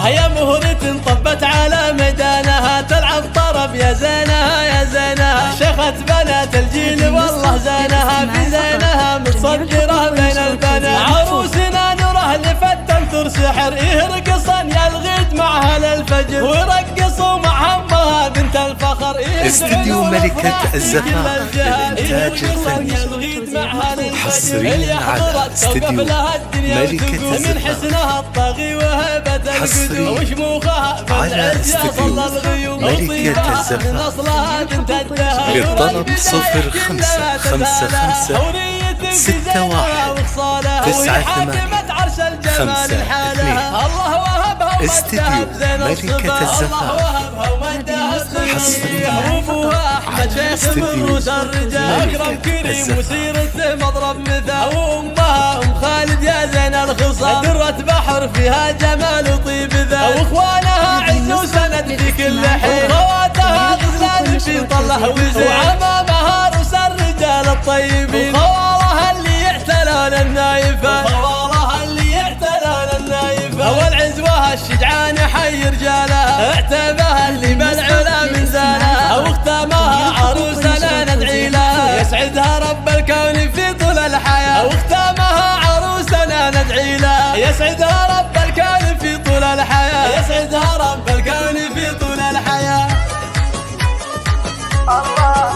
هيا مهرة طبت على ميدانها تلعب طرب يا زينها يا زينها، شيخة بنات الجيل والله زينها في زينها متصدرة بين البنات، عروسنا نوره لفتن سحر يرقصن يا الغيد معها للفجر ويرقصوا مع امها بنت الفخر. استديو ملكة الزفاف للإنتاج الفني حصريا على استديو ملكة من حسنها الطاغي وهبة حصريا وشموخها على استديو ملكة الزفاف. للطلب 0555 61 98 52. استديو ملكة الزفاف حصريا على استديو ملكة الزفاف. مضرب مثال وامها خالد يا زين الخصال، درة بحر فيها جمال وطيب ذا، واخوانها عز وسند في كل حين، خواتها غزلان في طله وزين، وعمامها رؤوس الرجال الطيبين، وخوالها اللي يعتلون النايفة، وخوالها اللي يعتلون النايفة، والعزوة الشجعان حي رجالها، اعتبها اللي بالعلا من زالها، واختامها عروسنا ندعي لها يسعدها رب الكون في طول الحياة، واختامها عروسنا ندعي لها يسعدها رب الكون في طول الحياة، يسعدها رب الكون في طول الحياة. الله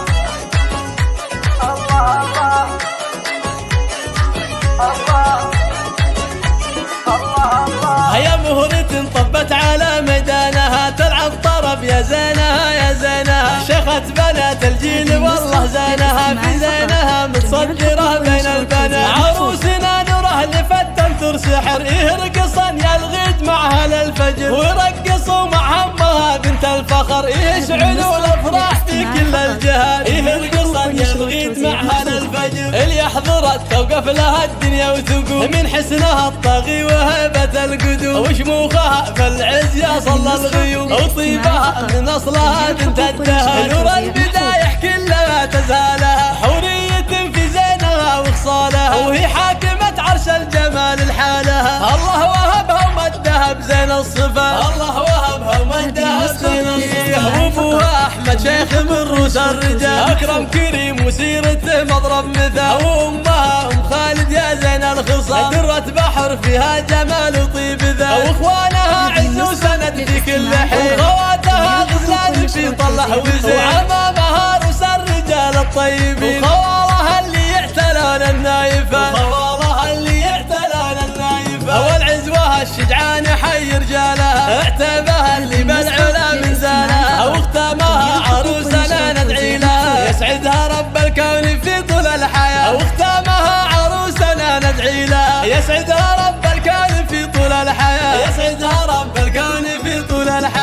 الله الله الله الله. هيا مهرة طبت على ميدانها تلعب طرب يا زينها يا زينها، شيخة بنات الجيل والله زينها في زينها متصدرة بين البنات، عروسنا نوره لفتن سحر يرقصن يا الغيد معها للفجر ويرقصوا مع امها بنت الفخر، يشعلوا الافراح في كل الجهات، يرقصن يا الغيد معها للفجر، اللي حضرت توقف لها الدنيا وثقوب، من حسنها الطاغي وهبة القدوم، وشموخها في العز يا صلى الغيوم، وطيبها من اصلها بنت الدهر، نور البدايح كلها تزالها، حورية في زينها وخصالها، وهي حاكمة عرش الجمال الحالها، الله وهبها ومدها بزين الصفات، الله وهبها ومدها بزين الصفات، وابوها احمد شيخ من رؤوس الرجال، اكرم كريم وسيرته مضرب مثال، وامها خالد يا زين الخصال، درة بحر فيها جمال وطيب ذا، واخوانها عز وسند في كل حين، خواتها غزلان في طله وزين، وعمامها رؤوس الرجال الطيبين، وخوالها اللي يعتلون النايفة، وخوالها اللي يعتلون النايفة، والعزوة الشجعان حي رجالها، اعتبها اللي بالعلا من زالها، واختامها عروسنا ندعي لها يسعدها رب الكون في طول الحياة، واختامها عروسنا ندعي لها يسعدها رب الكون في طول الحياة، يسعدها رب الكون في طول الحياة.